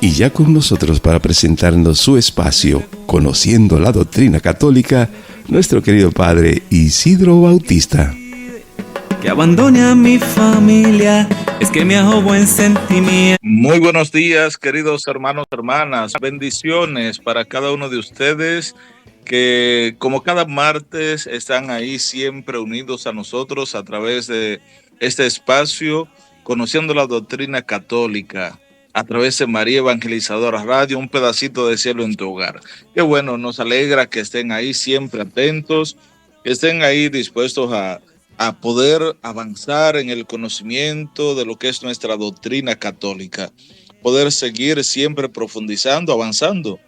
Y ya con nosotros para presentarnos su espacio, Conociendo la Doctrina Católica, nuestro querido padre Isidro Bautista. Que abandone a mi familia, es que me hago buen sentimiento. Muy buenos días, queridos hermanos, hermanas. Bendiciones para cada uno de ustedes que, como cada martes, están ahí siempre unidos a nosotros a través de este espacio, Conociendo la Doctrina Católica, a través de María Evangelizadora Radio, un pedacito de cielo en tu hogar. Qué bueno, nos alegra que estén ahí siempre atentos, que estén ahí dispuestos a poder avanzar en el conocimiento de lo que es nuestra doctrina católica, poder seguir siempre profundizando, avanzando.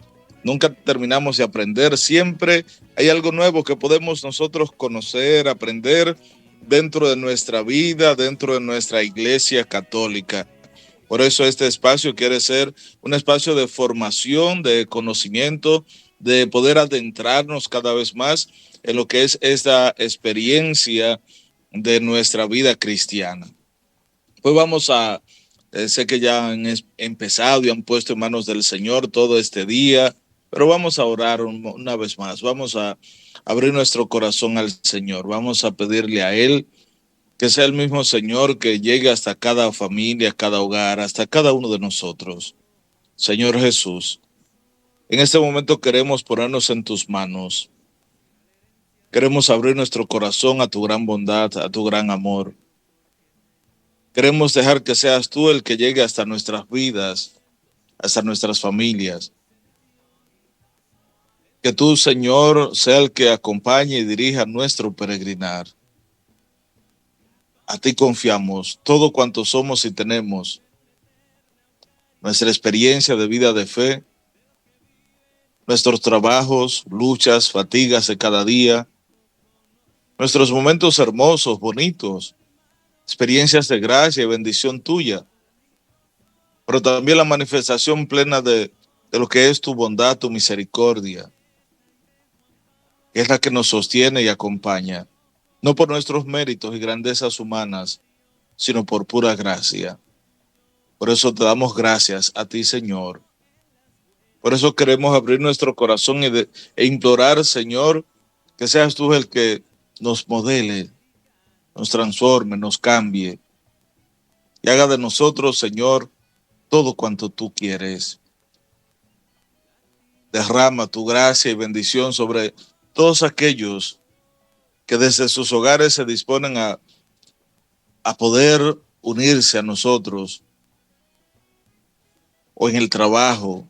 Nunca terminamos de aprender, siempre hay algo nuevo que podemos nosotros conocer, aprender dentro de nuestra vida, dentro de nuestra iglesia católica. Por eso este espacio quiere ser un espacio de formación, de conocimiento, de poder adentrarnos cada vez más en lo que es esta experiencia de nuestra vida cristiana. Pues vamos a, sé que ya han empezado y han puesto en manos del Señor todo este día, pero vamos a orar una vez más, vamos a abrir nuestro corazón al Señor, vamos a pedirle a Él que sea el mismo Señor que llegue hasta cada familia, cada hogar, hasta cada uno de nosotros. Señor Jesús, en este momento queremos ponernos en tus manos. Queremos abrir nuestro corazón a tu gran bondad, a tu gran amor. Queremos dejar que seas tú el que llegue hasta nuestras vidas, hasta nuestras familias. Que tú, Señor, sea el que acompañe y dirija nuestro peregrinar. A ti confiamos todo cuanto somos y tenemos. Nuestra experiencia de vida de fe, nuestros trabajos, luchas, fatigas de cada día, nuestros momentos hermosos, bonitos, experiencias de gracia y bendición tuya, pero también la manifestación plena de lo que es tu bondad, tu misericordia, que es la que nos sostiene y acompaña, no por nuestros méritos y grandezas humanas, sino por pura gracia. Por eso te damos gracias a ti, Señor. Por eso queremos abrir nuestro corazón e implorar, Señor, que seas tú el que nos modele, nos transforme, nos cambie y haga de nosotros, Señor, todo cuanto tú quieres. Derrama tu gracia y bendición sobre todos aquellos que desde sus hogares se disponen a poder unirse a nosotros, o en el trabajo,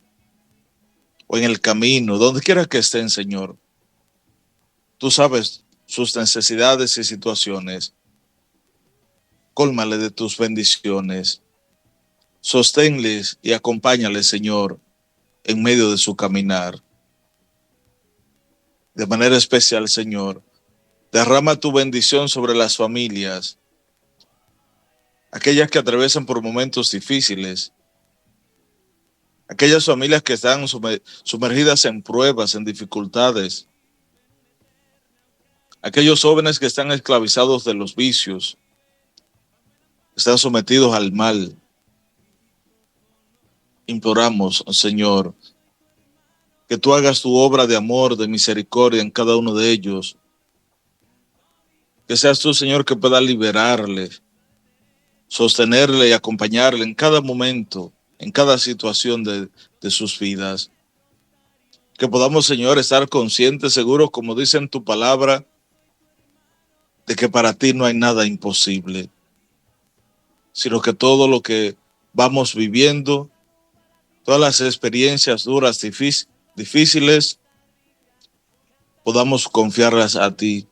o en el camino, donde quiera que estén, Señor. Tú sabes sus necesidades y situaciones. Cólmale de tus bendiciones. Sosténles y acompáñales, Señor, en medio de su caminar. De manera especial, Señor, derrama tu bendición sobre las familias, aquellas que atraviesan por momentos difíciles, aquellas familias que están sumergidas en pruebas, en dificultades, aquellos jóvenes que están esclavizados de los vicios, están sometidos al mal. Imploramos, Señor, que tú hagas tu obra de amor, de misericordia en cada uno de ellos. Que seas tú, Señor, que pueda liberarle, sostenerle y acompañarle en cada momento, en cada situación de sus vidas. Que podamos, Señor, estar conscientes, seguros, como dice en tu palabra, de que para ti no hay nada imposible, sino que todo lo que vamos viviendo, todas las experiencias duras, difíciles, podamos confiarlas a ti,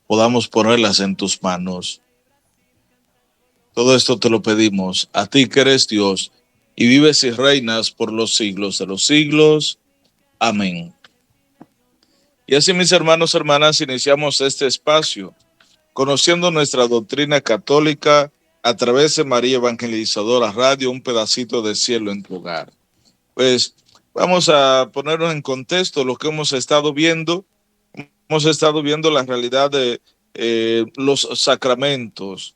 podamos ponerlas en tus manos. Todo esto te lo pedimos a ti que eres Dios y vives y reinas por los siglos de los siglos. Amén. Y así, mis hermanos, hermanas, iniciamos este espacio, conociendo nuestra doctrina católica a través de María Evangelizadora Radio, un pedacito de cielo en tu hogar. Pues vamos a ponernos en contexto lo que hemos estado viendo. Hemos estado viendo la realidad de los sacramentos.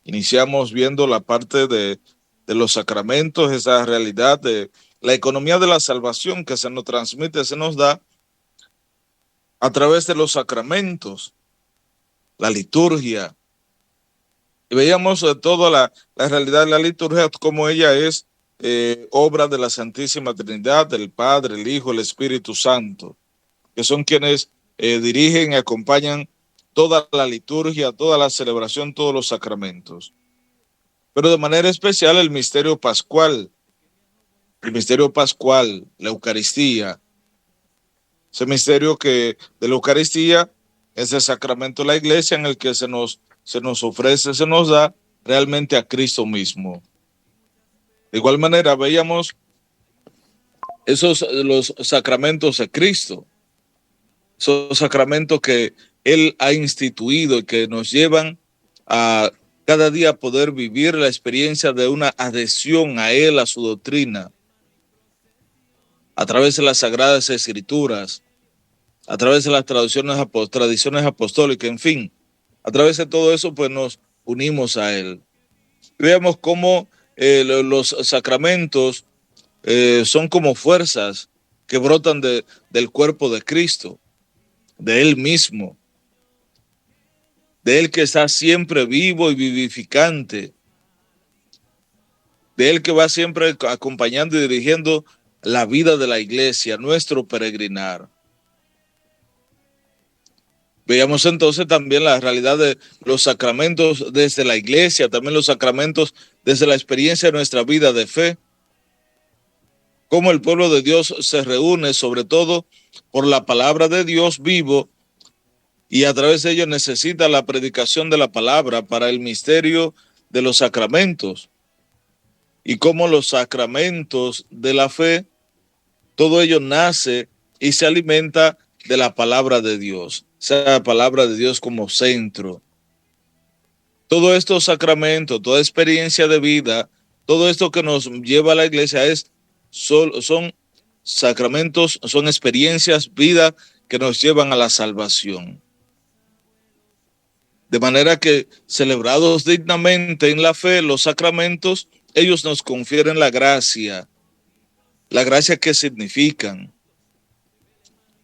Iniciamos viendo la parte de de los sacramentos, esa realidad de la economía de la salvación que se nos transmite, se nos da a través de los sacramentos, la liturgia. Y veíamos toda la realidad de la liturgia, como ella es obra de la Santísima Trinidad, del Padre, el Hijo, el Espíritu Santo, que son quienes dirigen y acompañan toda la liturgia, toda la celebración, todos los sacramentos. Pero de manera especial el misterio pascual, la Eucaristía, ese misterio que de la Eucaristía es el sacramento de la Iglesia en el que se nos ofrece, se nos da realmente a Cristo mismo. De igual manera veíamos los sacramentos de Cristo, esos sacramentos que Él ha instituido y que nos llevan a cada día poder vivir la experiencia de una adhesión a Él, a su doctrina, a través de las Sagradas Escrituras, a través de las tradiciones apostólicas, en fin, a través de todo eso pues nos unimos a Él. Veamos cómo los sacramentos son como fuerzas que brotan del cuerpo de Cristo, de Él mismo, de Él que está siempre vivo y vivificante, de Él que va siempre acompañando y dirigiendo la vida de la Iglesia, nuestro peregrinar. Veamos entonces también la realidad de los sacramentos desde la Iglesia, también los sacramentos desde la experiencia de nuestra vida de fe, cómo el pueblo de Dios se reúne sobre todo por la palabra de Dios vivo y a través de ello necesita la predicación de la palabra para el misterio de los sacramentos y cómo los sacramentos de la fe, todo ello nace y se alimenta de la palabra de Dios, esa palabra de Dios como centro. Todos estos sacramentos, toda experiencia de vida, todo esto que nos lleva a la Iglesia son sacramentos, son experiencias, vida que nos llevan a la salvación. De manera que celebrados dignamente en la fe, los sacramentos, ellos nos confieren la gracia que significan.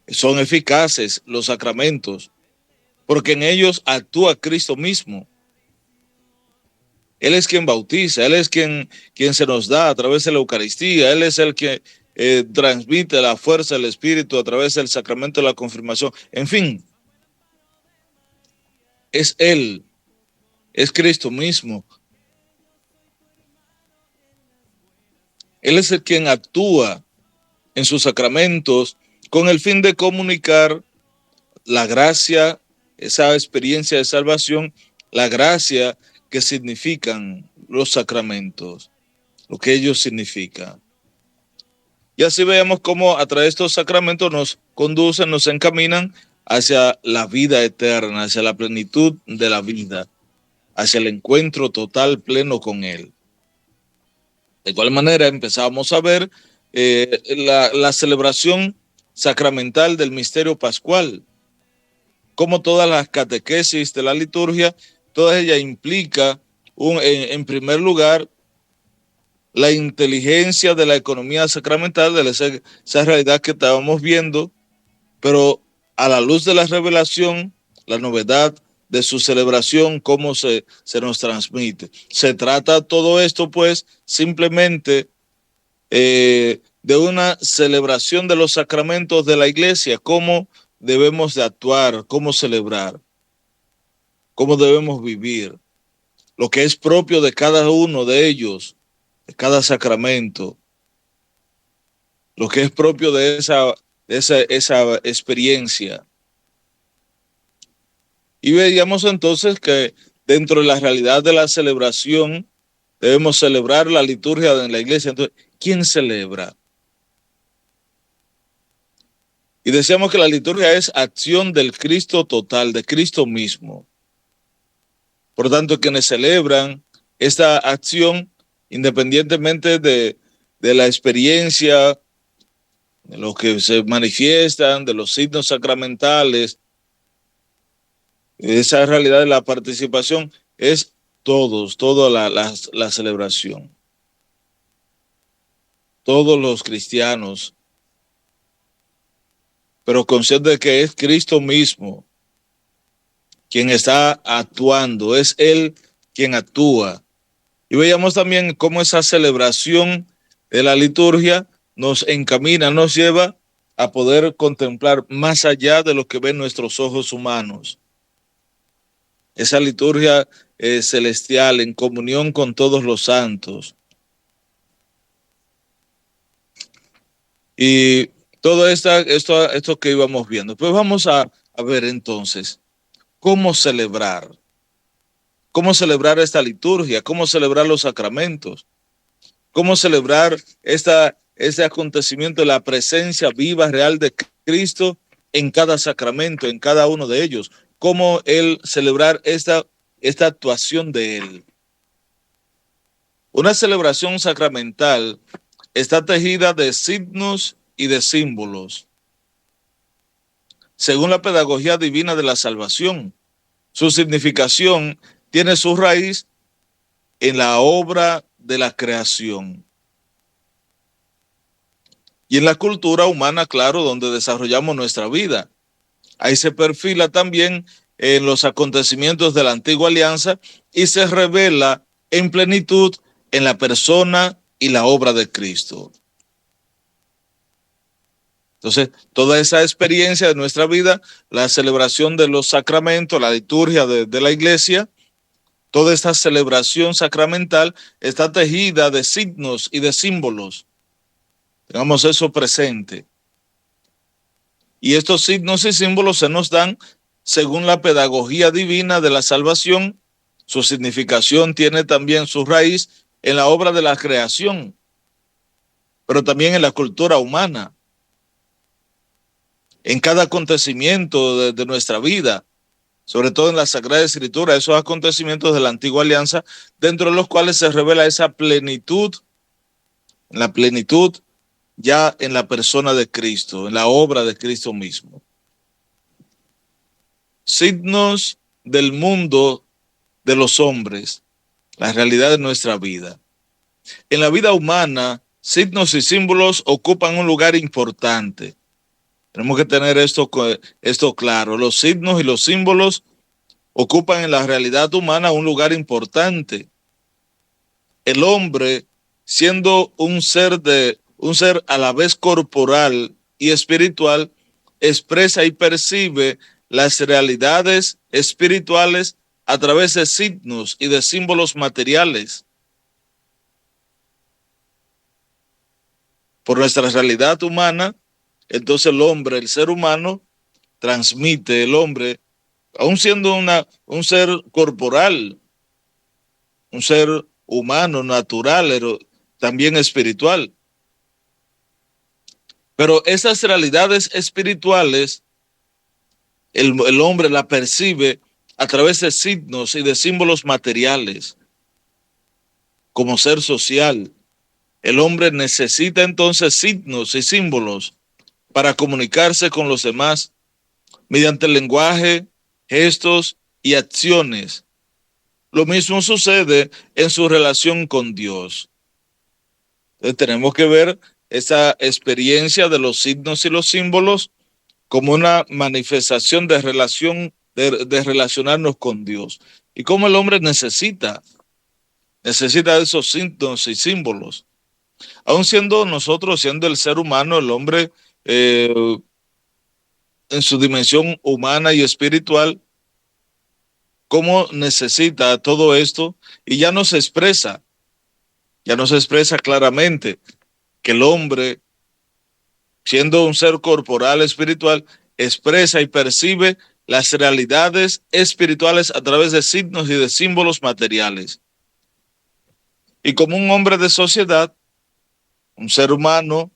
Son eficaces los sacramentos, porque en ellos actúa Cristo mismo. Él es quien bautiza, Él es quien se nos da a través de la Eucaristía, Él es el que transmite la fuerza del Espíritu a través del sacramento de la confirmación. En fin, es Él, es Cristo mismo. Él es el quien actúa en sus sacramentos con el fin de comunicar la gracia, esa experiencia de salvación, la gracia que significan los sacramentos, lo que ellos significan. Y así veamos cómo a través de estos sacramentos nos conducen, nos encaminan hacia la vida eterna, hacia la plenitud de la vida, hacia el encuentro total, pleno con Él. De igual manera empezamos a ver la celebración sacramental del misterio pascual, como todas las catequesis de la liturgia, toda ella implica en primer lugar la inteligencia de la economía sacramental, de esa realidad que estábamos viendo, pero a la luz de la revelación, la novedad de su celebración, cómo se nos transmite. Se trata todo esto pues simplemente de una celebración de los sacramentos de la Iglesia, cómo debemos de actuar, cómo celebrar, cómo debemos vivir, lo que es propio de cada uno de ellos, de cada sacramento, lo que es propio de esa experiencia. Y veíamos entonces que dentro de la realidad de la celebración debemos celebrar la liturgia de la Iglesia. Entonces, ¿quién celebra? Y decíamos que la liturgia es acción del Cristo total, de Cristo mismo. Por tanto, quienes celebran esta acción, independientemente de la experiencia, de lo que se manifiestan, de los signos sacramentales, esa realidad de la participación es toda la celebración. todos los cristianos, pero consciente de que es Cristo mismo quien está actuando, es Él quien actúa. Y veíamos también cómo esa celebración de la liturgia nos encamina, nos lleva a poder contemplar más allá de lo que ven nuestros ojos humanos. Esa liturgia celestial en comunión con todos los santos. Y todo esto que íbamos viendo. Pues vamos a ver entonces cómo celebrar esta liturgia, cómo celebrar los sacramentos, cómo celebrar este acontecimiento de la presencia viva, real de Cristo en cada sacramento, en cada uno de ellos, cómo celebrar esta actuación de Él. Una celebración sacramental está tejida de signos y de símbolos, según la pedagogía divina de la salvación. Su significación tiene su raíz en la obra de la creación y en la cultura humana, claro, donde desarrollamos nuestra vida. Ahí se perfila también en los acontecimientos de la antigua alianza y se revela en plenitud en la persona y la obra de Cristo. Entonces, toda esa experiencia de nuestra vida, la celebración de los sacramentos, la liturgia de la iglesia, toda esta celebración sacramental está tejida de signos y de símbolos. Tengamos eso presente. Y estos signos y símbolos se nos dan según la pedagogía divina de la salvación. Su significación tiene también su raíz en la obra de la creación, pero también en la cultura humana, en cada acontecimiento de nuestra vida, sobre todo en la Sagrada Escritura, esos acontecimientos de la antigua alianza, dentro de los cuales se revela esa plenitud, la plenitud ya en la persona de Cristo, en la obra de Cristo mismo. Signos del mundo de los hombres, la realidad de nuestra vida. En la vida humana, signos y símbolos ocupan un lugar importante. Tenemos que tener esto claro. Los signos y los símbolos ocupan en la realidad humana un lugar importante. El hombre, siendo un ser a la vez corporal y espiritual, expresa y percibe las realidades espirituales a través de signos y de símbolos materiales. Por nuestra realidad humana, entonces el hombre, el ser humano, transmite el hombre, aun siendo un ser corporal, un ser humano, natural, pero también espiritual. Pero esas realidades espirituales, el hombre la percibe a través de signos y de símbolos materiales. Como ser social, el hombre necesita entonces signos y símbolos para comunicarse con los demás mediante el lenguaje, gestos y acciones. Lo mismo sucede en su relación con Dios. Entonces tenemos que ver esa experiencia de los signos y los símbolos como una manifestación de relación, de relacionarnos con Dios. Y cómo el hombre necesita esos signos y símbolos. Aun siendo nosotros, siendo el ser humano, el hombre en su dimensión humana y espiritual, cómo necesita todo esto, y ya nos expresa claramente que el hombre, siendo un ser corporal espiritual, expresa y percibe las realidades espirituales a través de signos y de símbolos materiales. Y como un hombre de sociedad, un ser humano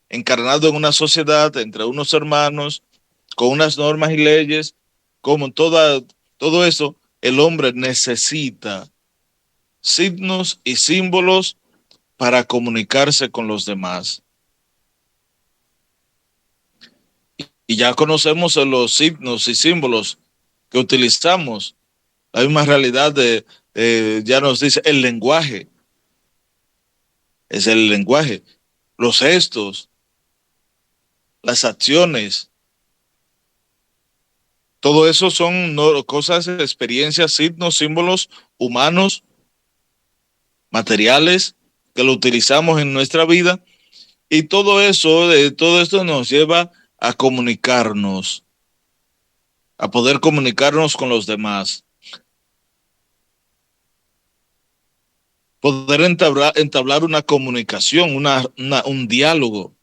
encarnado en una sociedad entre unos hermanos, con unas normas y leyes, como todo eso, el hombre necesita signos y símbolos para comunicarse con los demás. Y ya conocemos los signos y símbolos que utilizamos. La misma realidad ya nos dice el lenguaje. Es el lenguaje. los gestos, las acciones. Todo eso son cosas, experiencias, signos, símbolos humanos, materiales, que lo utilizamos en nuestra vida. Y todo eso, todo esto nos lleva a comunicarnos, a poder comunicarnos con los demás, poder entablar una comunicación, un diálogo.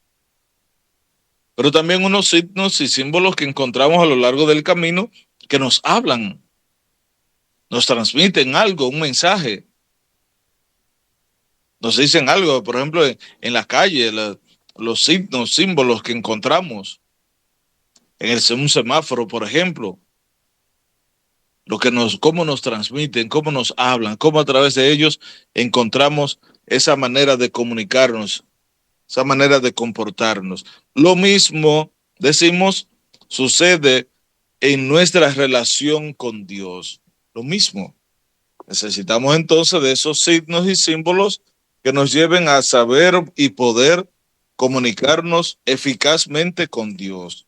Pero también unos signos y símbolos que encontramos a lo largo del camino que nos hablan, nos transmiten algo, un mensaje, nos dicen algo. Por ejemplo, en la calle, los signos, símbolos que encontramos en un semáforo, por ejemplo, cómo nos transmiten, cómo nos hablan, cómo a través de ellos encontramos esa manera de comunicarnos, esa manera de comportarnos. Lo mismo, decimos, sucede en nuestra relación con Dios. Lo mismo. Necesitamos entonces de esos signos y símbolos que nos lleven a saber y poder comunicarnos eficazmente con Dios.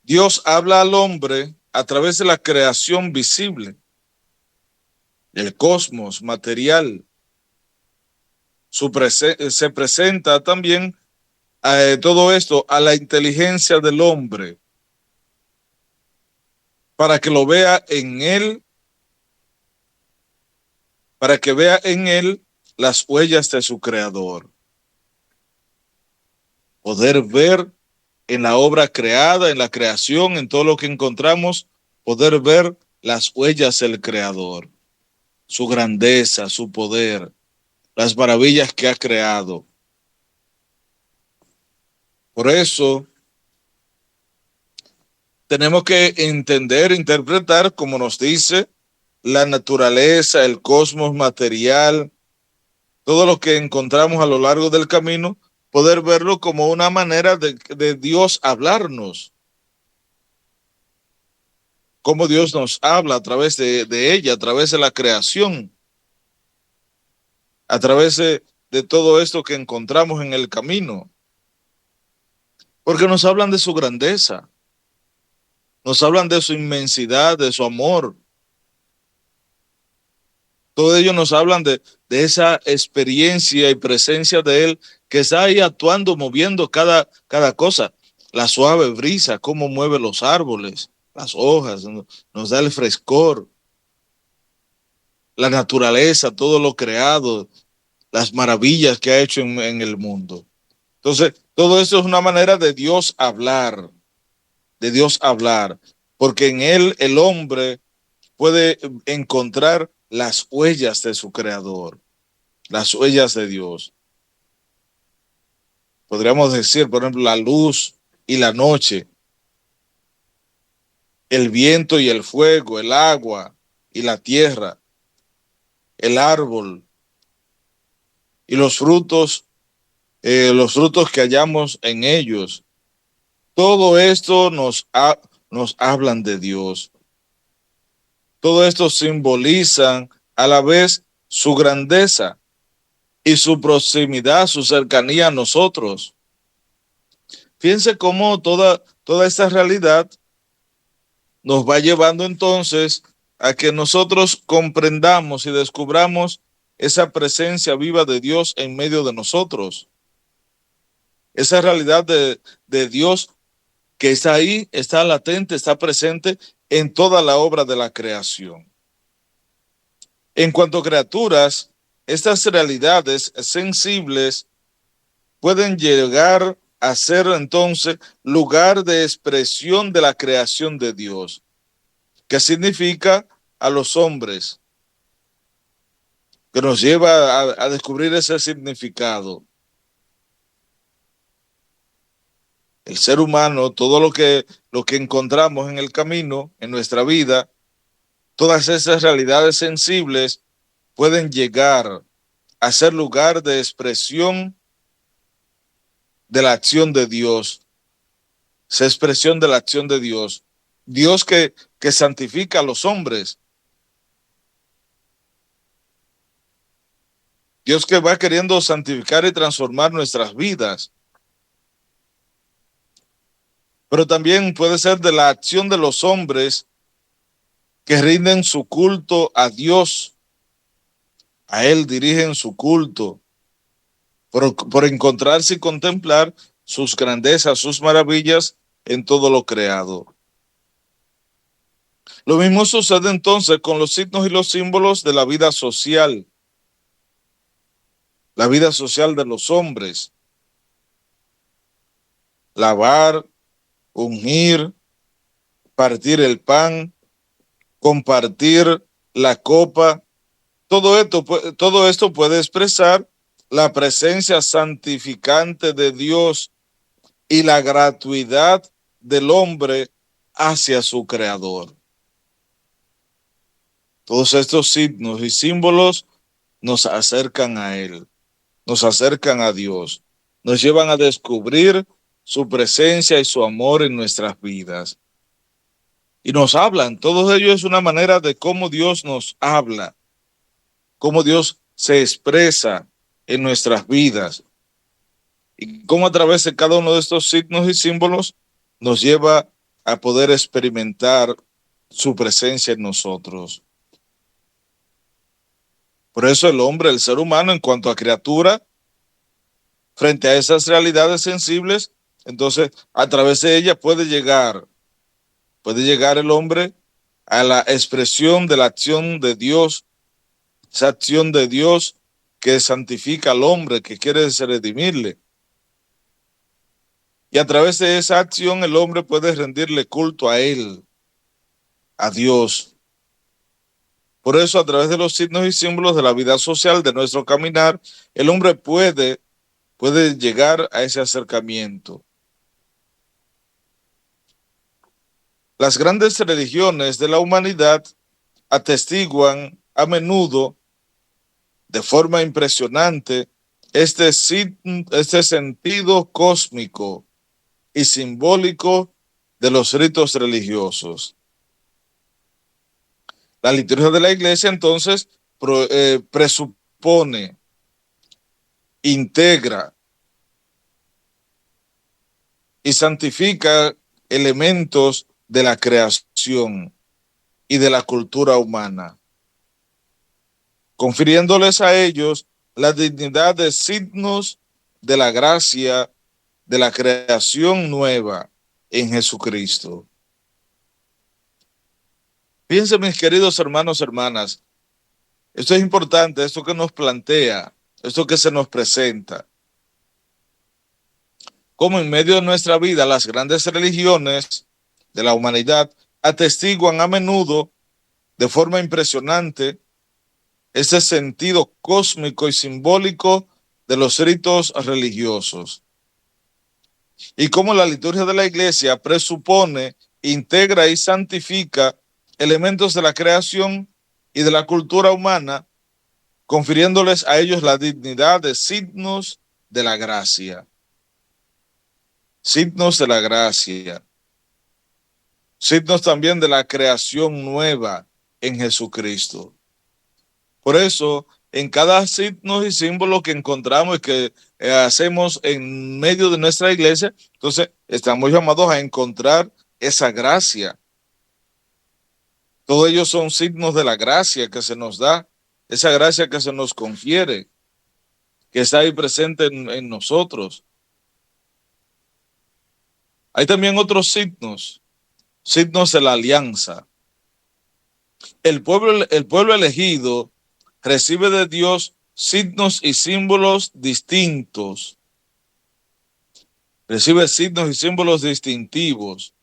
Dios habla al hombre a través de la creación visible, el cosmos material. Se presenta también todo esto a la inteligencia del hombre para que lo vea en él, para que vea en él las huellas de su creador. Poder ver en la obra creada, en la creación, en todo lo que encontramos, poder ver las huellas del creador, su grandeza, su poder, las maravillas que ha creado. Por eso tenemos que entender, interpretar, como nos dice, la naturaleza, el cosmos material, todo lo que encontramos a lo largo del camino, poder verlo como una manera de Dios hablarnos. Cómo Dios nos habla a través de ella, a través de la creación, a través de todo esto que encontramos en el camino. Porque nos hablan de su grandeza, nos hablan de su inmensidad, de su amor. Todo ello nos hablan de esa experiencia y presencia de Él que está ahí actuando, moviendo cada cosa. La suave brisa, cómo mueve los árboles, las hojas, nos da el frescor. La naturaleza, todo lo creado, las maravillas que ha hecho en el mundo. Entonces, todo eso es una manera de Dios hablar, porque en Él el hombre puede encontrar las huellas de su creador, las huellas de Dios. Podríamos decir, por ejemplo, la luz y la noche, el viento y el fuego, el agua y la tierra, el árbol y los frutos que hallamos en ellos. Todo esto nos hablan de Dios. Todo esto simbolizan a la vez su grandeza y su proximidad, su cercanía a nosotros. Fíjense cómo toda esta realidad nos va llevando entonces a que nosotros comprendamos y descubramos esa presencia viva de Dios en medio de nosotros. Esa realidad de Dios que está ahí, está latente, está presente en toda la obra de la creación. En cuanto a criaturas, estas realidades sensibles pueden llegar a ser entonces lugar de expresión de la creación de Dios, que significa a los hombres, que nos lleva a descubrir ese significado. El ser humano, todo lo que encontramos en el camino, en nuestra vida, todas esas realidades sensibles pueden llegar a ser lugar de expresión de la acción de Dios, esa expresión de la acción de Dios. Dios que santifica a los hombres. Dios que va queriendo santificar y transformar nuestras vidas. Pero también puede ser de la acción de los hombres que rinden su culto a Dios. A Él dirigen su culto por encontrarse y contemplar sus grandezas, sus maravillas en todo lo creado. Lo mismo sucede entonces con los signos y los símbolos de la vida social de los hombres. Lavar, ungir, partir el pan, compartir la copa, todo esto puede expresar la presencia santificante de Dios y la gratuidad del hombre hacia su Creador. Todos estos signos y símbolos nos acercan a Él, nos acercan a Dios, nos llevan a descubrir su presencia y su amor en nuestras vidas. Y nos hablan, todo ello es una manera de cómo Dios nos habla, cómo Dios se expresa en nuestras vidas y cómo a través de cada uno de estos signos y símbolos nos lleva a poder experimentar su presencia en nosotros. Por eso el hombre, el ser humano, en cuanto a criatura, frente a esas realidades sensibles, entonces a través de ella puede llegar el hombre a la expresión de la acción de Dios, esa acción de Dios que santifica al hombre, que quiere redimirle. Y a través de esa acción el hombre puede rendirle culto a Él, a Dios. Por eso, a través de los signos y símbolos de la vida social, de nuestro caminar, el hombre puede llegar a ese acercamiento. Las grandes religiones de la humanidad atestiguan a menudo, de forma impresionante, este sentido cósmico y simbólico de los ritos religiosos. La liturgia de la Iglesia, entonces, presupone, integra y santifica elementos de la creación y de la cultura humana, confiriéndoles a ellos la dignidad de signos de la gracia de la creación nueva en Jesucristo. Fíjense, mis queridos hermanos, hermanas, esto es importante, esto que nos plantea, esto que se nos presenta. Como en medio de nuestra vida las grandes religiones de la humanidad atestiguan a menudo de forma impresionante ese sentido cósmico y simbólico de los ritos religiosos. Y como la liturgia de la Iglesia presupone, integra y santifica elementos de la creación y de la cultura humana, confiriéndoles a ellos la dignidad de signos de la gracia. Signos de la gracia. Signos también de la creación nueva en Jesucristo. Por eso, en cada signo y símbolo que encontramos y que hacemos en medio de nuestra iglesia, entonces estamos llamados a encontrar esa gracia. Todos ellos son signos de la gracia que se nos da, esa gracia que se nos confiere, que está ahí presente en nosotros. Hay también otros signos de la alianza. El pueblo elegido recibe de Dios signos y símbolos distintos. Recibe signos y símbolos distintivos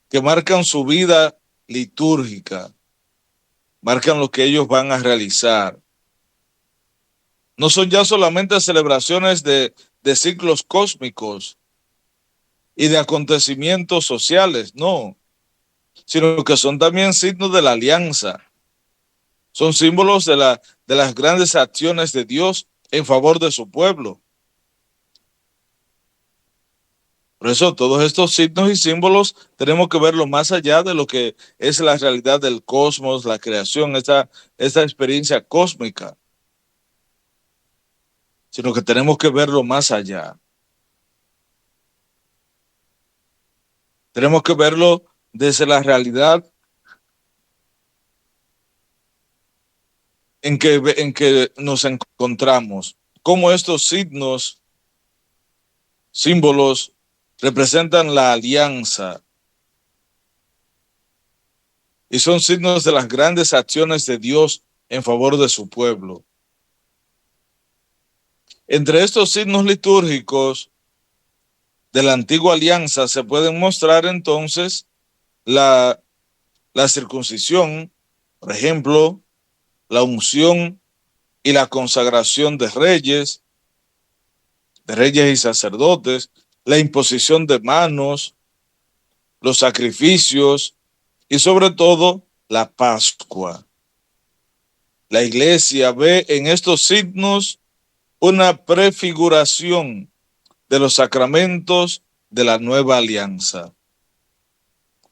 que marcan su vida litúrgica, marcan lo que ellos van a realizar. No son ya solamente celebraciones de ciclos cósmicos y de acontecimientos sociales, no, sino que son también signos de la alianza. Son símbolos de las grandes acciones de Dios en favor de su pueblo. Por eso todos estos signos y símbolos tenemos que verlo más allá de lo que es la realidad del cosmos, la creación, esta experiencia cósmica. sino que tenemos que verlo más allá. Tenemos que verlo desde la realidad en que nos encontramos. Cómo estos signos, símbolos, representan la alianza y son signos de las grandes acciones de Dios en favor de su pueblo. Entre estos signos litúrgicos de la antigua alianza se pueden mostrar entonces la circuncisión, por ejemplo, la unción y la consagración de reyes y sacerdotes, la imposición de manos, los sacrificios y sobre todo la Pascua. La Iglesia ve en estos signos una prefiguración de los sacramentos de la nueva alianza.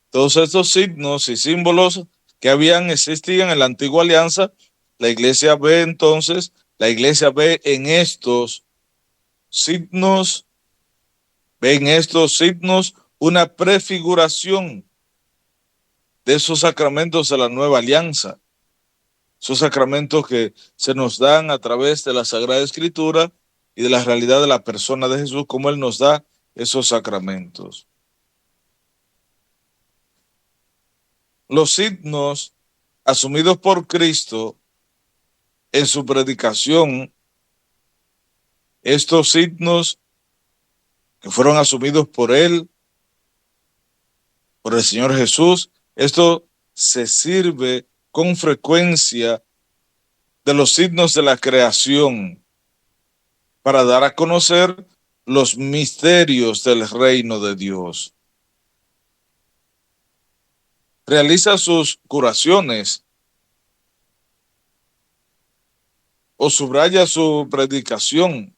Todos estos signos y símbolos que existían en la antigua alianza, la Iglesia ve en estos signos, una prefiguración de esos sacramentos de la nueva alianza. Esos sacramentos que se nos dan a través de la Sagrada Escritura y de la realidad de la persona de Jesús, como Él nos da esos sacramentos. Los signos asumidos por Cristo en su predicación, estos signos que fueron asumidos por Él, por el Señor Jesús, esto se sirve con frecuencia de los signos de la creación para dar a conocer los misterios del reino de Dios. Realiza sus curaciones o subraya su predicación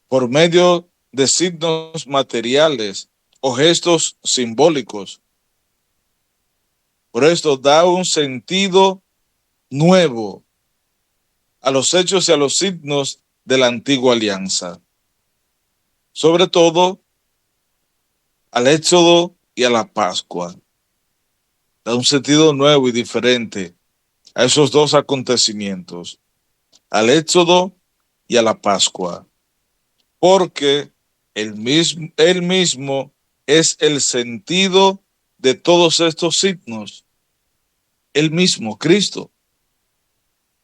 por medio de signos materiales o gestos simbólicos. Por esto da un sentido nuevo a los hechos y a los signos de la antigua alianza. Sobre todo al Éxodo y a la Pascua. Da un sentido nuevo y diferente a esos dos acontecimientos, al Éxodo y a la Pascua, porque él mismo es el sentido de todos estos signos. Él mismo, Cristo,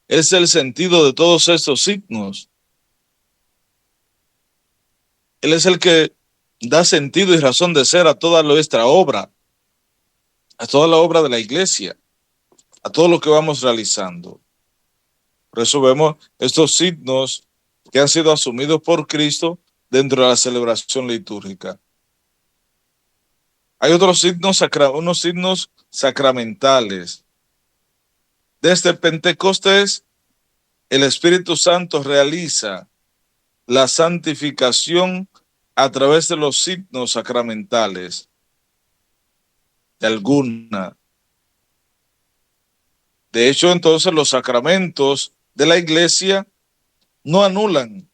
es el sentido de todos estos signos. Él es el que da sentido y razón de ser a toda nuestra obra, a toda la obra de la Iglesia, a todo lo que vamos realizando. Por eso vemos estos signos que han sido asumidos por Cristo dentro de la celebración litúrgica. Hay otros signos, unos signos sacramentales. Desde Pentecostés, el Espíritu Santo realiza la santificación a través de los signos sacramentales. De hecho, entonces los sacramentos de la Iglesia no anulan,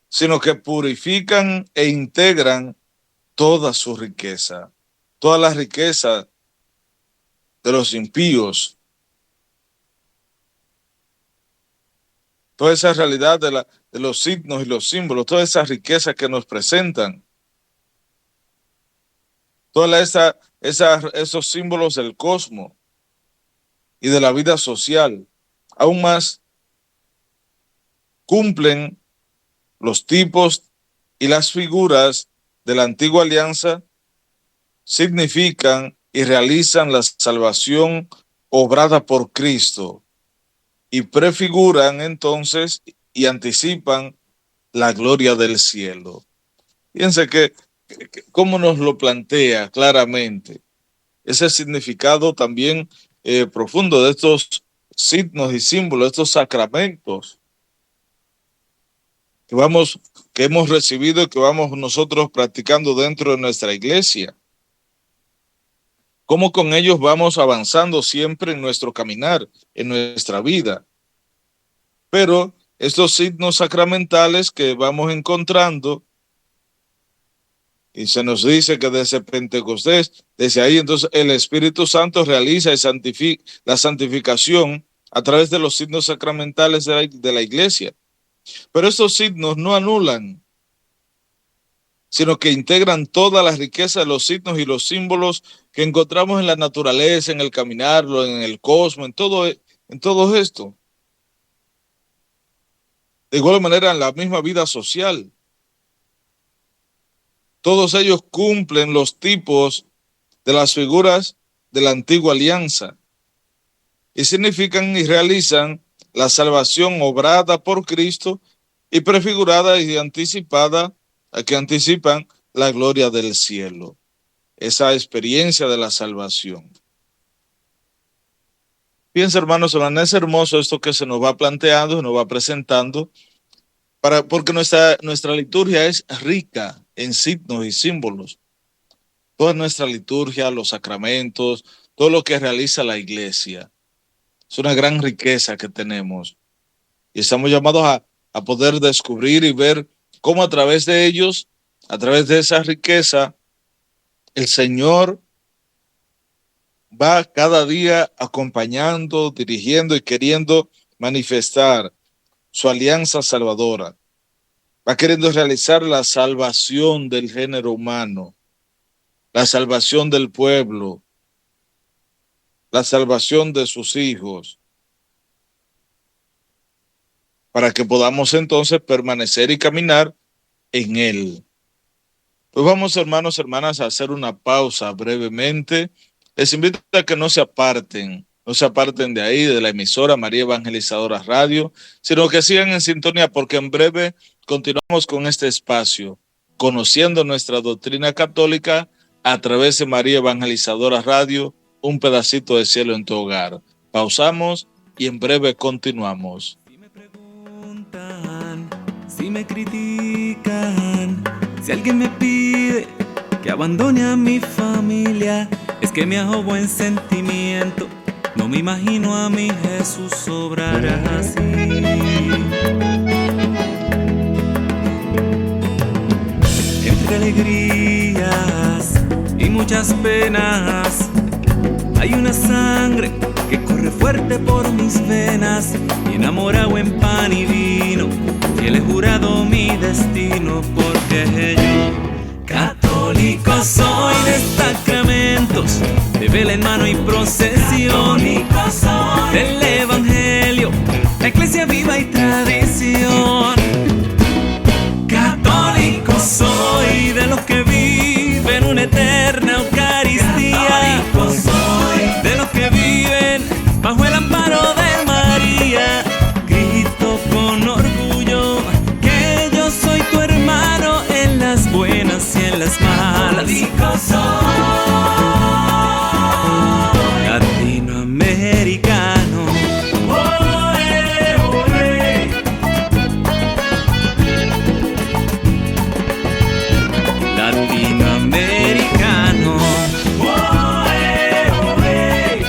sino que purifican e integran toda su riqueza, toda la riqueza de los impíos, toda esa realidad de los signos y los símbolos, toda esa riqueza que nos presentan, esos símbolos del cosmos y de la vida social, aún más cumplen los tipos y las figuras de la antigua alianza, significan y realizan la salvación obrada por Cristo y prefiguran entonces y anticipan la gloria del cielo. Fíjense que cómo nos lo plantea claramente ese significado también profundo de estos signos y símbolos, estos sacramentos que hemos recibido y que vamos nosotros practicando dentro de nuestra iglesia. Cómo con ellos vamos avanzando siempre en nuestro caminar, en nuestra vida. Pero estos signos sacramentales que vamos encontrando, y se nos dice que desde Pentecostés, desde ahí entonces el Espíritu Santo realiza la santificación a través de los signos sacramentales de la iglesia. Pero estos signos no anulan, sino que integran toda la riqueza de los signos y los símbolos que encontramos en la naturaleza, en el caminar, en el cosmos, en todo esto. De igual manera, en la misma vida social. Todos ellos cumplen los tipos de las figuras de la antigua alianza y significan y realizan la salvación obrada por Cristo y prefigurada y anticipada, que anticipan la gloria del cielo, esa experiencia de la salvación. Fíjense, hermanos, es hermoso esto que se nos va planteando, se nos va presentando, porque nuestra liturgia es rica en signos y símbolos. Toda nuestra liturgia, los sacramentos, todo lo que realiza la iglesia, es una gran riqueza que tenemos. Y estamos llamados a poder descubrir y ver cómo a través de ellos, a través de esa riqueza, el Señor va cada día acompañando, dirigiendo y queriendo manifestar su alianza salvadora. Va queriendo realizar la salvación del género humano, la salvación del pueblo, la salvación de sus hijos, para que podamos entonces permanecer y caminar en Él. Pues vamos, hermanos, hermanas, a hacer una pausa brevemente. Les invito a que no se aparten de ahí, de la emisora María Evangelizadora Radio, sino que sigan en sintonía, porque en breve continuamos con este espacio, conociendo nuestra doctrina católica a través de María Evangelizadora Radio, un pedacito de cielo en tu hogar. Pausamos y en breve continuamos. Si me preguntan, si me critican, si alguien me pide que abandone a mi familia, es que me hago buen sentimiento. No me imagino a mi Jesús obrar así. Entre alegrías y muchas penas, hay una sangre que corre fuerte por mis venas, y enamorado en pan y vino, y le he jurado mi destino, porque yo católico soy de sacramentos, de vela en mano y procesión, del evangelio, la iglesia viva y tradición. Católico soy de los que viven una eterna Eucaristía, de los que viven bajo el amparo de María. Grito con orgullo que yo soy tu hermano en las buenas y en las malas. Católico soy latinoamericano. Olé, olé. Latinoamericano. Olé, olé.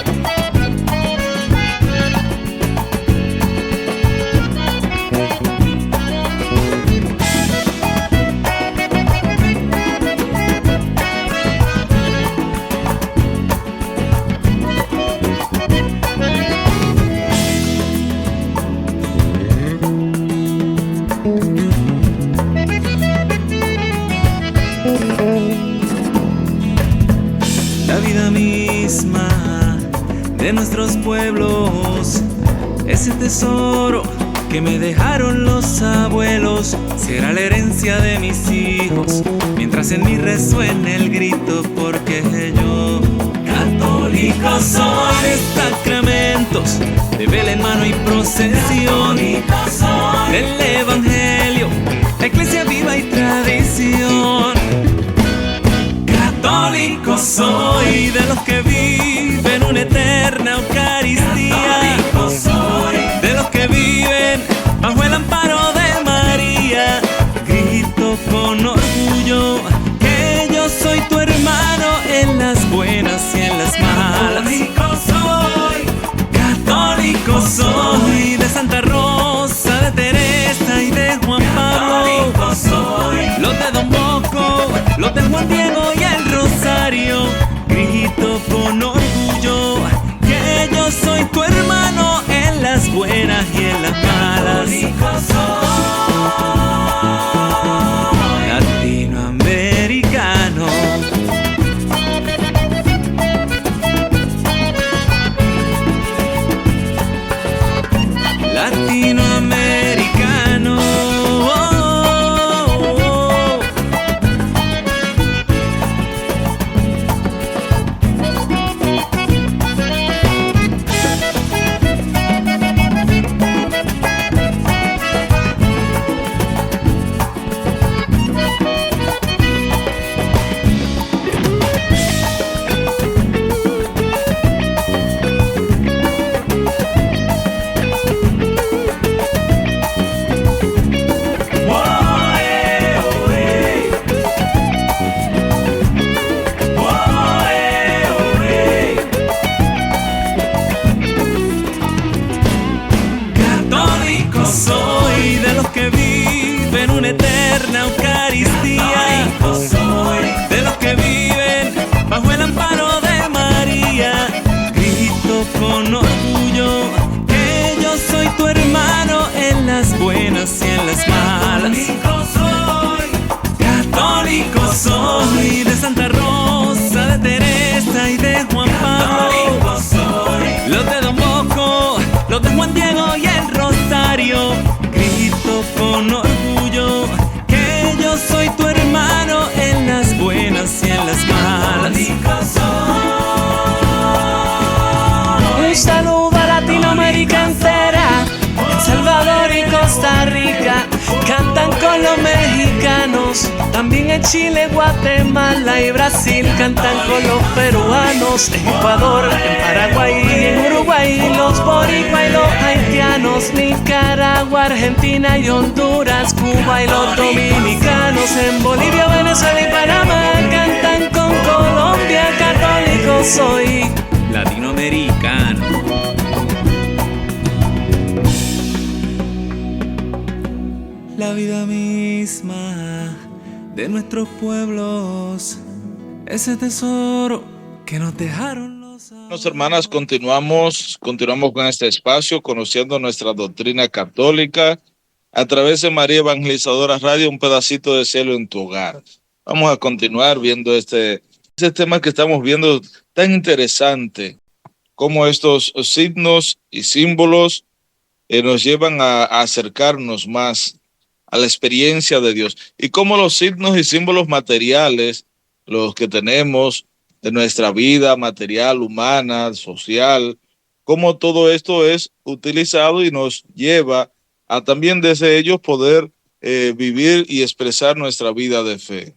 La vida misma de nuestros pueblos, ese tesoro que me dejaron los abuelos, será la herencia de mis hijos, mientras en mí resuene el grito, porque yo católico soy de sacramentos, de vela en mano y procesión, del evangelio, la iglesia viva y tradición. Católico soy de los que viven una eterna Eucaristía, de los que viven bajo el amparo de María. Grito con orgullo que yo soy tu hermano en las buenas y en las malas. Católico soy de Santa Rosa de Teresa, tu hermano en las buenas y en las malas. Latinoamericano. Latinoamericano. Soy de los que viven una eterna Eucaristía. Soy de los que viven bajo el amparo de María. Grito con orgullo que yo soy tu hermano en las buenas y en las malas. Católico soy de Santa Rosa, de Teresa y de Juan Pablo. Los de Don Bosco, los de Juan Diego y el Rosario. Grito con orgullo que yo soy tu hermano en las buenas y en las malas. Un saludo a Latinoamérica entera, El Salvador y Costa Rica. Cantan con los mexicanos, también en Chile, Guatemala y Brasil. Cantan con los peruanos, en Ecuador, en Paraguay y en Uruguay. Los boricua y los haitianos, Nicaragua, Argentina y Honduras, Cuba y los dominicanos. En Bolivia, Venezuela y Panamá cantan con Colombia. Católico soy, latinoamericano. La vida misma de nuestros pueblos, ese tesoro que nos dejaron los abuelos. Hermanas, continuamos con este espacio, conociendo nuestra doctrina católica a través de María Evangelizadora Radio, un pedacito de cielo en tu hogar. Vamos a continuar viendo este tema que estamos viendo tan interesante, cómo estos signos y símbolos nos llevan a acercarnos más a la experiencia de Dios, y cómo los signos y símbolos materiales, los que tenemos de nuestra vida material, humana, social, cómo todo esto es utilizado y nos lleva a también desde ellos poder vivir y expresar nuestra vida de fe.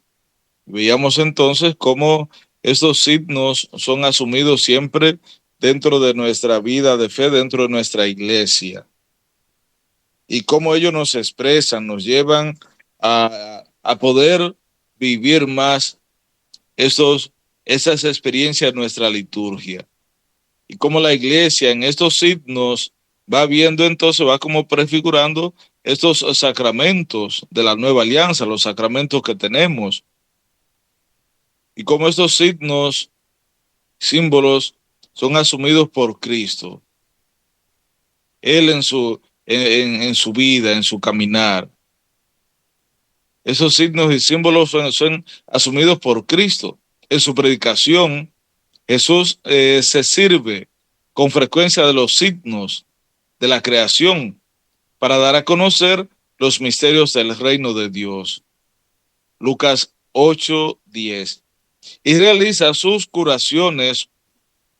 Veíamos entonces cómo estos signos son asumidos siempre dentro de nuestra vida de fe, dentro de nuestra iglesia. Y cómo ellos nos expresan, nos llevan a poder vivir más esas experiencias en nuestra liturgia. Y cómo la iglesia en estos signos va viendo entonces, va como prefigurando estos sacramentos de la nueva alianza, los sacramentos que tenemos. Y cómo estos signos, símbolos, son asumidos por Cristo. Él en su vida, en su caminar. Esos signos y símbolos son asumidos por Cristo. En su predicación, Jesús se sirve con frecuencia de los signos de la creación para dar a conocer los misterios del reino de Dios. Lucas 8:10. Y realiza sus curaciones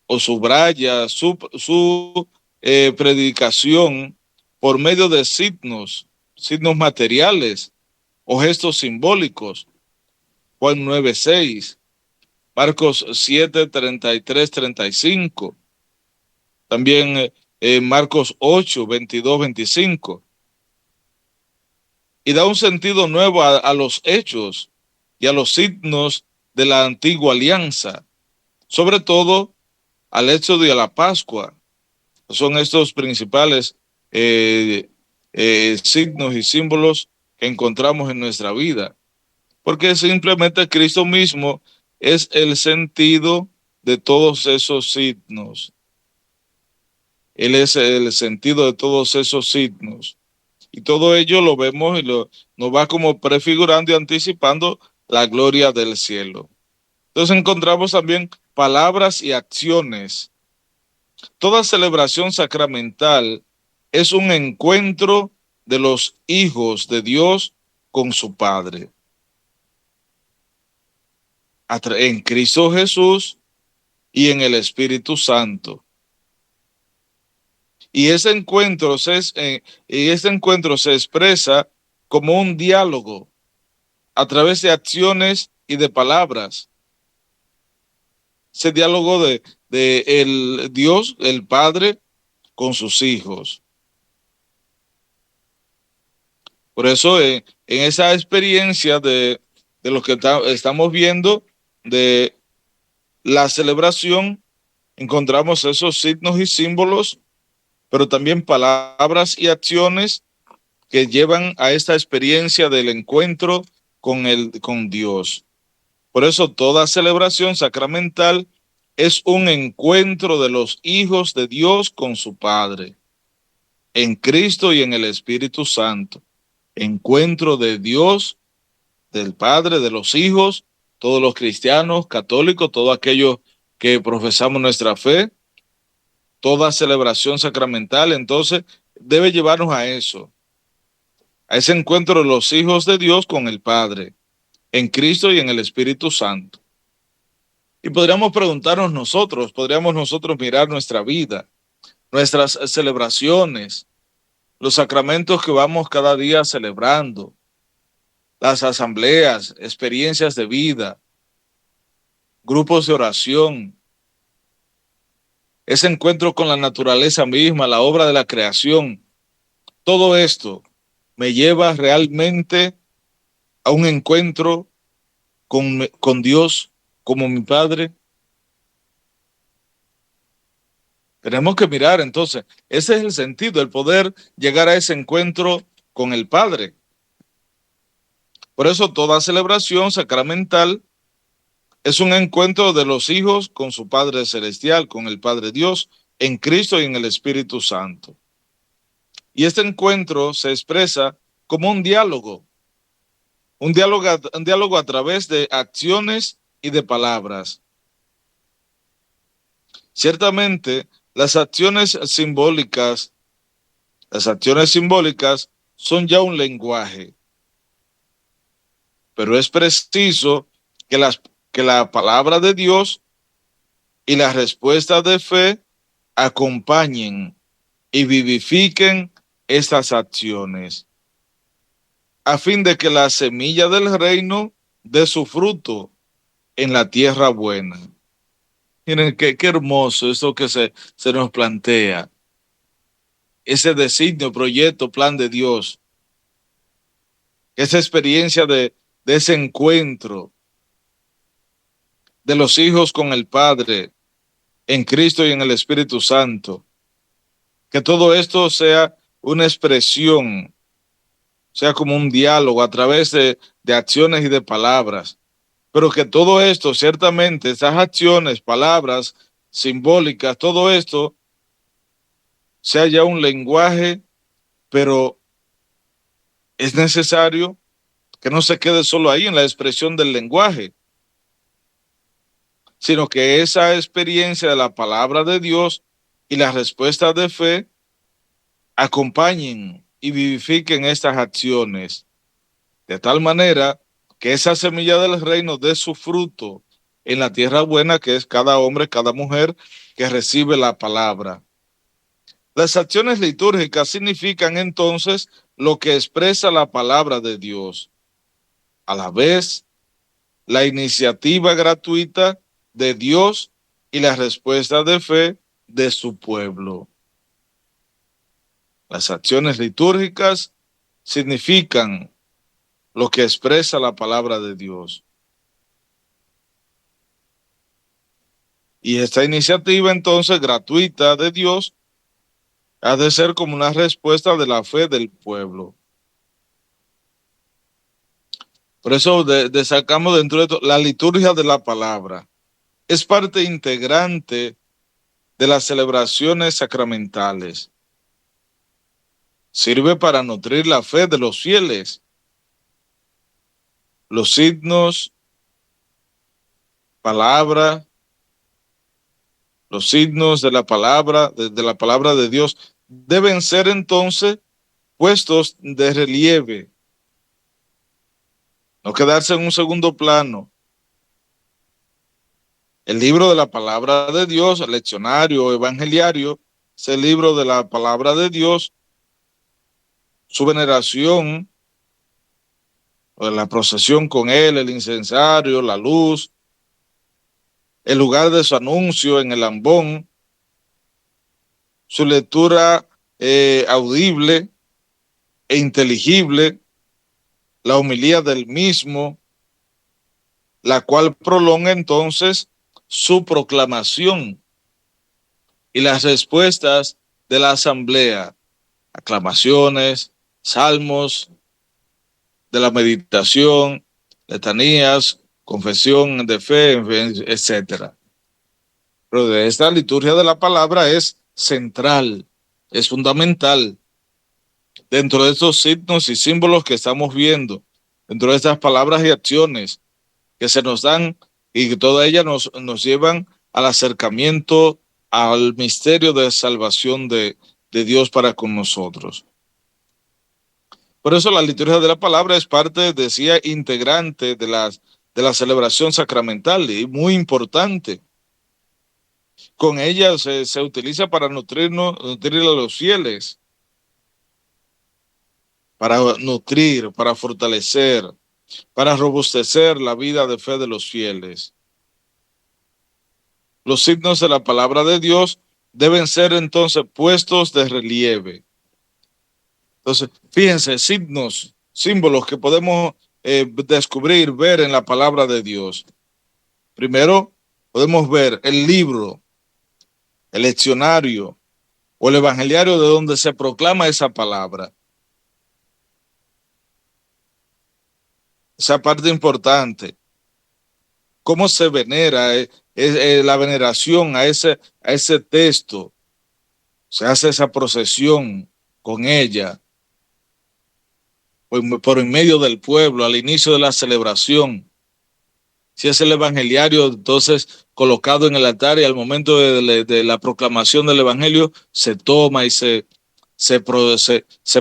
o subraya su predicación por medio de signos materiales o gestos simbólicos. Juan 9:6, Marcos 7:33-35, también Marcos 8:22-25. Y da un sentido nuevo a los hechos y a los signos de la antigua alianza, sobre todo al Éxodo y a la Pascua. Son estos principales signos y símbolos que encontramos en nuestra vida, porque simplemente Cristo mismo es el sentido de todos esos signos. Él es el sentido de todos esos signos. Y todo ello lo vemos y nos va como prefigurando y anticipando la gloria del cielo. Entonces encontramos también palabras y acciones. Toda celebración sacramental es un encuentro de los hijos de Dios con su Padre. En Cristo Jesús y en el Espíritu Santo. Y ese encuentro se expresa como un diálogo a través de acciones y de palabras. Ese diálogo de el Dios, el Padre, con sus hijos. Por eso, en esa experiencia de lo que estamos viendo, de la celebración, encontramos esos signos y símbolos, pero también palabras y acciones que llevan a esta experiencia del encuentro con Dios. Por eso toda celebración sacramental es un encuentro de los hijos de Dios con su Padre, en Cristo y en el Espíritu Santo. Encuentro de Dios, del Padre, de los hijos, todos los cristianos, católicos, todos aquellos que profesamos nuestra fe. Toda celebración sacramental, entonces, debe llevarnos a eso, a ese encuentro de los hijos de Dios con el Padre, en Cristo y en el Espíritu Santo. Y podríamos nosotros mirar nuestra vida, nuestras celebraciones, los sacramentos que vamos cada día celebrando, las asambleas, experiencias de vida, grupos de oración, ese encuentro con la naturaleza misma, la obra de la creación. Todo esto me lleva realmente a un encuentro con Dios como mi Padre. Tenemos que mirar entonces, ese es el sentido, el poder llegar a ese encuentro con el Padre. Por eso toda celebración sacramental es un encuentro de los hijos con su Padre Celestial, con el Padre Dios, en Cristo y en el Espíritu Santo. Y este encuentro se expresa como un diálogo a través de acciones y de palabras. Ciertamente, las acciones simbólicas son ya un lenguaje, pero es preciso que la palabra de Dios y las respuestas de fe acompañen y vivifiquen estas acciones, a fin de que la semilla del reino dé su fruto en la tierra buena. Miren qué hermoso eso que se nos plantea. Ese designio, proyecto, plan de Dios. Esa experiencia de ese encuentro de los hijos con el Padre en Cristo y en el Espíritu Santo. Que todo esto sea una expresión, sea como un diálogo a través de acciones y de palabras. Pero que todo esto, ciertamente, esas acciones, palabras simbólicas, todo esto sea ya un lenguaje, pero es necesario que no se quede solo ahí en la expresión del lenguaje, sino que esa experiencia de la palabra de Dios y las respuestas de fe acompañen y vivifiquen estas acciones, de tal manera que esa semilla del reino dé su fruto en la tierra buena, que es cada hombre, cada mujer que recibe la palabra. Las acciones litúrgicas significan entonces lo que expresa la palabra de Dios. A la vez, la iniciativa gratuita de Dios y la respuesta de fe de su pueblo. Las acciones litúrgicas significan lo que expresa la palabra de Dios. Y esta iniciativa entonces gratuita de Dios ha de ser como una respuesta de la fe del pueblo. Por eso sacamos dentro de esto la liturgia de la palabra. Es parte integrante de las celebraciones sacramentales. Sirve para nutrir la fe de los fieles. Los signos, palabra, los signos de la palabra de Dios deben ser entonces puestos de relieve, no quedarse en un segundo plano. El libro de la palabra de Dios, el leccionario o evangeliario, es el libro de la palabra de Dios. Su veneración, la procesión con él, el incensario, la luz, el lugar de su anuncio en el ambón, su lectura audible e inteligible, la homilía del mismo, la cual prolonga entonces su proclamación, y las respuestas de la asamblea, aclamaciones, salmos de la meditación, letanías, confesión de fe, etc. Pero de esta liturgia de la palabra es central, es fundamental. Dentro de estos signos y símbolos que estamos viendo, dentro de estas palabras y acciones que se nos dan y que todas ellas nos llevan al acercamiento al misterio de salvación de Dios para con nosotros. Por eso la liturgia de la palabra es parte, decía, integrante de la celebración sacramental y muy importante. Con ella se utiliza para nutrir a los fieles, para nutrir, para fortalecer, para robustecer la vida de fe de los fieles. Los signos de la palabra de Dios deben ser entonces puestos de relieve. Entonces, fíjense, signos, símbolos que podemos descubrir, ver en la palabra de Dios. Primero, podemos ver el libro, el leccionario o el evangeliario de donde se proclama esa palabra. Esa parte importante. ¿Cómo se venera la veneración a ese texto? Se hace esa procesión con ella por en medio del pueblo al inicio de la celebración. Si es el evangeliario, entonces colocado en el altar, y al momento de la proclamación del evangelio se toma y se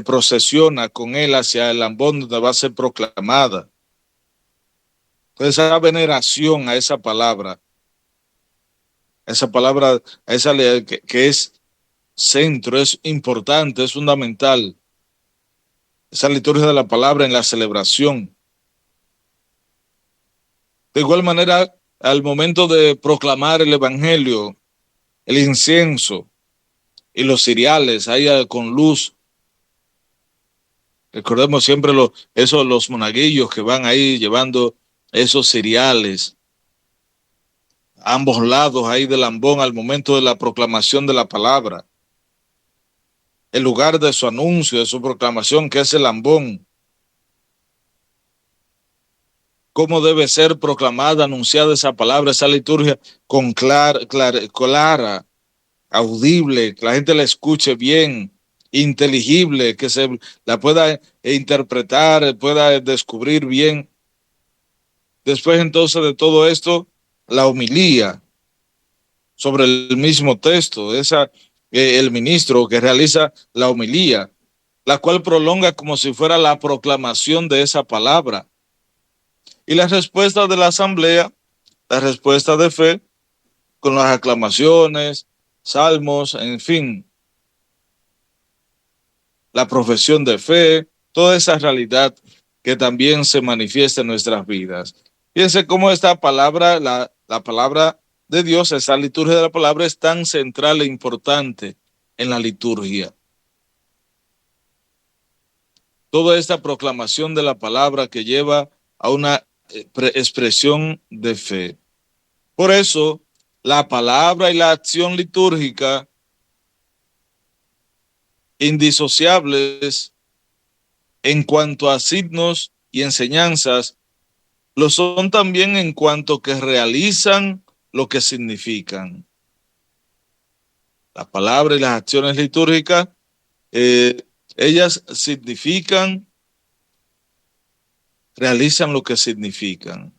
procesiona con él hacia el ambón donde va a ser proclamada. Entonces, esa veneración a esa palabra que es centro, es importante, es fundamental. Esa liturgia de la palabra en la celebración. De igual manera, al momento de proclamar el evangelio, el incienso y los ciriales, ahí con luz. Recordemos siempre los monaguillos que van ahí llevando esos ciriales a ambos lados ahí del ambón al momento de la proclamación de la palabra. El lugar de su anuncio, de su proclamación, que es el ambón. Cómo debe ser proclamada, anunciada esa palabra, esa liturgia con clara, audible, que la gente la escuche bien, inteligible, que se la pueda interpretar, pueda descubrir bien. Después entonces de todo esto, la homilía sobre el mismo texto, el ministro que realiza la homilía, la cual prolonga como si fuera la proclamación de esa palabra. Y la respuesta de la asamblea, la respuesta de fe, con las aclamaciones, salmos, en fin, la profesión de fe, toda esa realidad que también se manifiesta en nuestras vidas. Fíjense cómo esta palabra, la palabra de Dios, esa liturgia de la palabra es tan central e importante en la liturgia. Toda esta proclamación de la palabra que lleva a una expresión de fe. Por eso, la palabra y la acción litúrgica, indisociables en cuanto a signos y enseñanzas, lo son también en cuanto que realizan lo que significan. La palabra y las acciones litúrgicas, ellas significan, realizan lo que significan.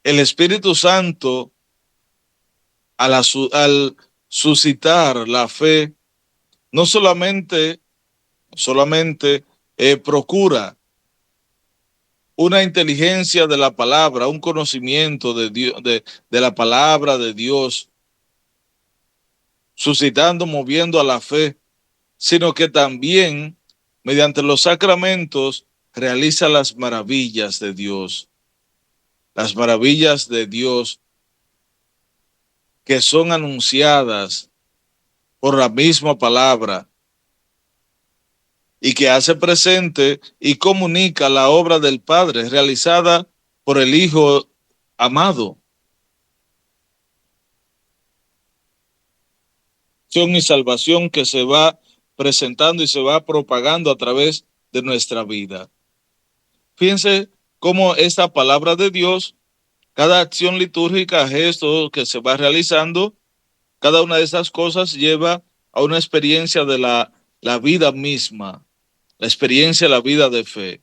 El Espíritu Santo, al suscitar la fe, no solamente procura una inteligencia de la palabra, un conocimiento de Dios, de la palabra de Dios, suscitando, moviendo a la fe, sino que también, mediante los sacramentos, realiza las maravillas de Dios. Las maravillas de Dios que son anunciadas por la misma palabra y que hace presente y comunica la obra del Padre realizada por el Hijo amado. Y salvación que se va presentando y se va propagando a través de nuestra vida. Fíjense cómo esta palabra de Dios, cada acción litúrgica, gesto que se va realizando, cada una de esas cosas lleva a una experiencia de la vida misma, la experiencia de la vida de fe.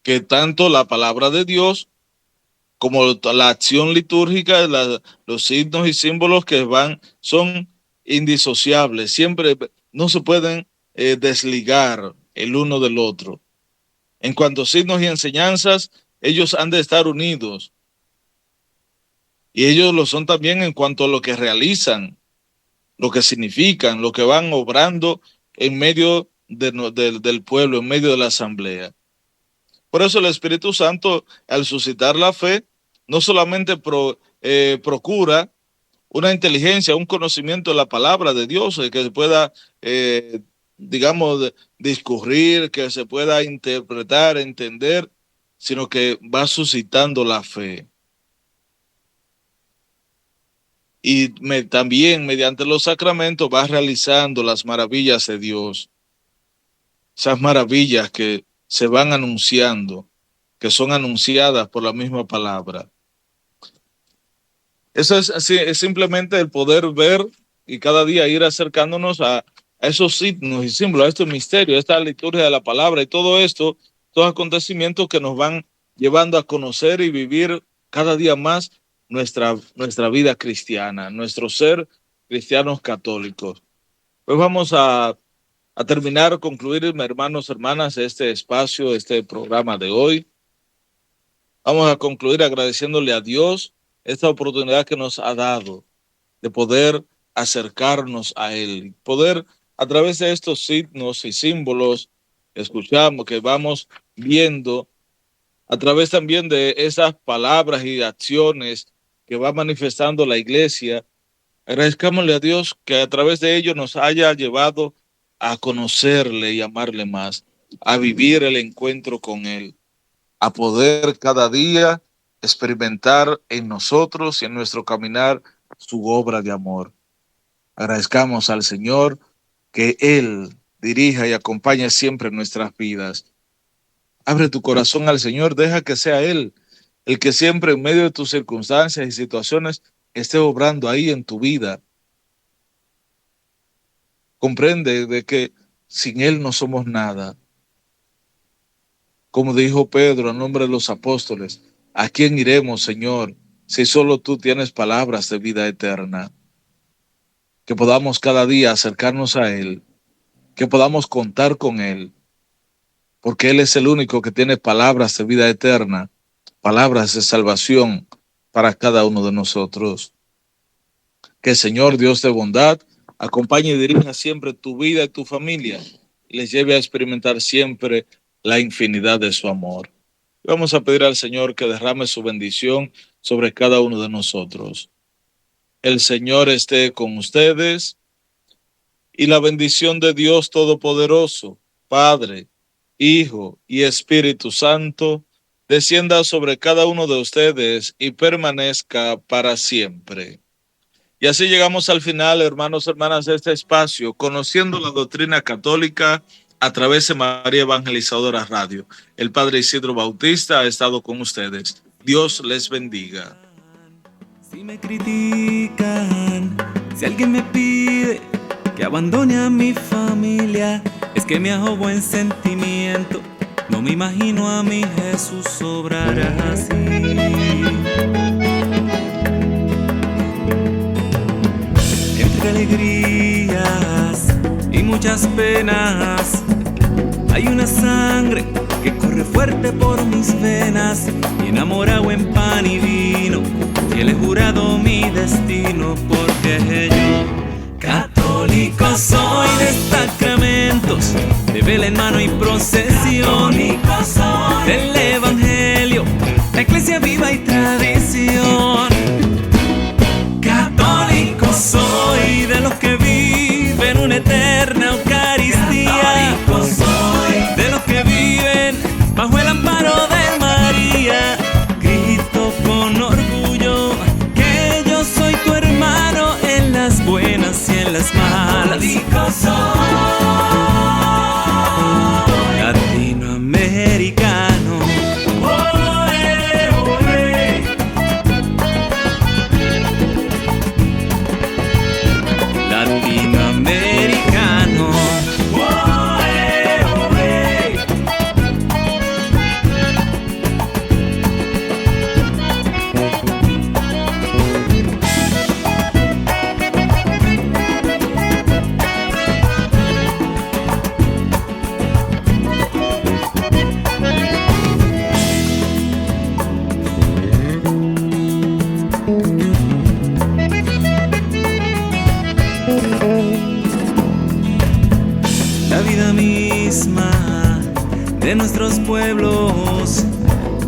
Que tanto la palabra de Dios como la acción litúrgica, los signos y símbolos que son indisociables, siempre no se pueden desligar el uno del otro. En cuanto a signos y enseñanzas, ellos han de estar unidos. Y ellos lo son también en cuanto a lo que realizan, lo que significan, lo que van obrando en medio del pueblo, en medio de la asamblea. Por eso el Espíritu Santo, al suscitar la fe, no solamente procura una inteligencia, un conocimiento de la palabra de Dios, que se pueda, discurrir, que se pueda interpretar, entender, sino que va suscitando la fe. Y también mediante los sacramentos va realizando las maravillas de Dios. Esas maravillas que se van anunciando, que son anunciadas por la misma palabra. Eso es simplemente el poder ver y cada día ir acercándonos a esos signos y símbolos, a estos misterios, a esta liturgia de la palabra y todo esto, todos acontecimientos que nos van llevando a conocer y vivir cada día más nuestra vida cristiana, nuestro ser cristianos católicos. Pues vamos a terminar, concluir, hermanos, hermanas, este espacio, este programa de hoy. Vamos a concluir agradeciéndole a Dios esta oportunidad que nos ha dado de poder acercarnos a Él, poder a través de estos signos y símbolos que escuchamos, que vamos viendo, a través también de esas palabras y acciones que va manifestando la iglesia, agradezcámosle a Dios que a través de ello nos haya llevado a conocerle y amarle más, a vivir el encuentro con Él, a poder cada día experimentar en nosotros y en nuestro caminar su obra de amor. Agradezcamos al Señor que Él dirija y acompañe siempre nuestras vidas. Abre tu corazón al Señor, deja que sea Él el que siempre en medio de tus circunstancias y situaciones esté obrando ahí en tu vida. Comprende de que sin Él no somos nada. Como dijo Pedro en nombre de los apóstoles, ¿a quién iremos, Señor, si solo tú tienes palabras de vida eterna? Que podamos cada día acercarnos a Él, que podamos contar con Él, porque Él es el único que tiene palabras de vida eterna, palabras de salvación para cada uno de nosotros. Que el Señor, Dios de bondad, acompañe y dirija siempre tu vida y tu familia y les lleve a experimentar siempre la infinidad de su amor. Vamos a pedir al Señor que derrame su bendición sobre cada uno de nosotros. El Señor esté con ustedes y la bendición de Dios Todopoderoso, Padre, Hijo y Espíritu Santo, descienda sobre cada uno de ustedes y permanezca para siempre. Y así llegamos al final, hermanos, hermanas, de este espacio, conociendo la doctrina católica a través de María Evangelizadora Radio. El Padre Isidro Bautista ha estado con ustedes. Dios les bendiga. Si me critican, si alguien me pide que abandone a mi familia, es que me hago buen sentimiento. No me imagino a mi Jesús obrar así. Entre alegrías y muchas penas hay una sangre que corre fuerte por mis venas, y enamorado en pan y vino, fiel he jurado mi destino, porque yo católico soy de sacramentos, de vela en mano y procesión, del evangelio, la iglesia viva y tradición. Católico soy de los que viven una eterna Eucaristía, de los que viven bajo el amparo de María. Grito con orgullo que yo soy tu hermano en las buenas y en las malas. Católico soy latinoamericano. Latinoamericano. La vida misma de nuestros pueblos,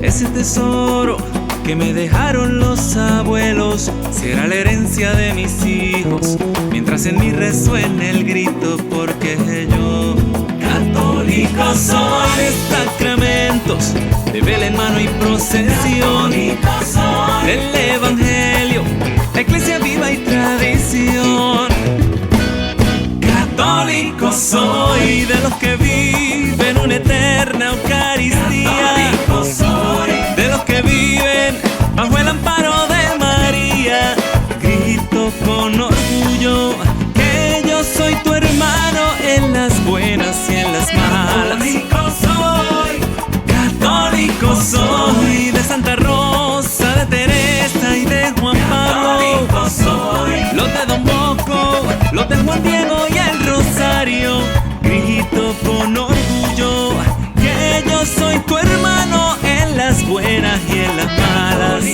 ese tesoro que me dejaron los abuelos, será la herencia de mis hijos, mientras en mí resuene el grito, porque yo católico soy de sacramentos, de vela en mano y procesión, del evangelio, la iglesia viva y tradición. Católico soy de los que viven una eterna Eucaristía, de los que viven bajo el amparo de María. Grito con orgullo que yo soy tu hermano en las buenas y en las malas. Católico soy de Santa Rosa, de Teresa y de Juan Pablo, los de Don Bosco, los de Juan Diego y el Rosario. Grito con orgullo que yo soy tu hermano en las buenas y en las malas.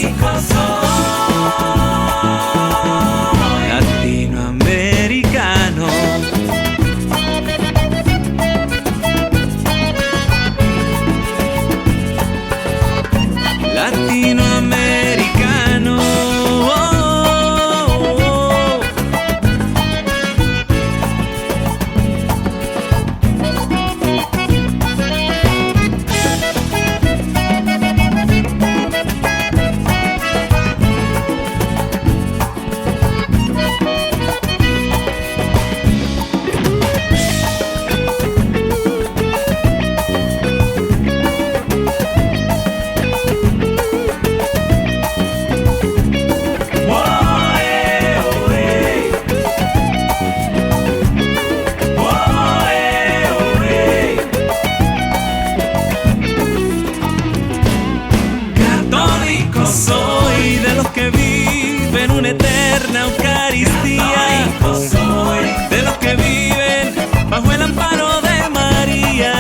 Latinoamericano. Latinoamericano. Soy de los que viven una eterna Eucaristía, de los que viven bajo el amparo de María.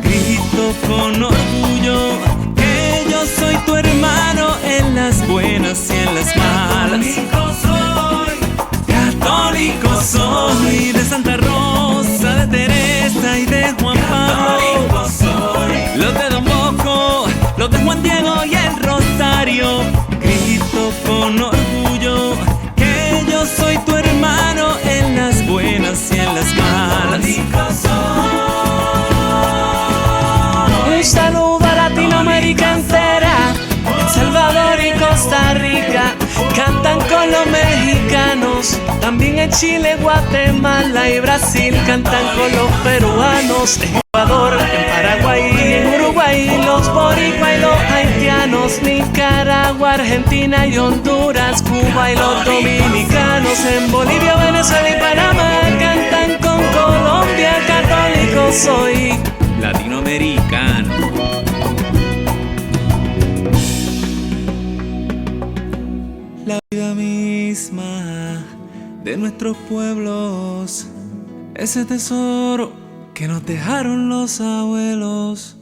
Grito con orgullo que yo soy tu hermano en las buenas y en las malas. Católico soy de Santa Rosa, de Teresa y de Juan Pablo, los de Don Bosco, los de Juan Diego y el Rosario. Grito con orgullo que yo soy tu hermano en las buenas y en las malas. Un saludo a Latinoamérica entera, El Salvador y Costa Rica, cantan con los mexicanos. También en Chile, Guatemala y Brasil cantan con los peruanos. En Ecuador, en Paraguay y en Uruguay, los boricua y los haitianos somos Nicaragua, Argentina y Honduras, Cuba y los dominicanos. En Bolivia, Venezuela y Panamá cantan con Colombia. Católico soy, latinoamericano. La vida misma de nuestros pueblos, ese tesoro que nos dejaron los abuelos.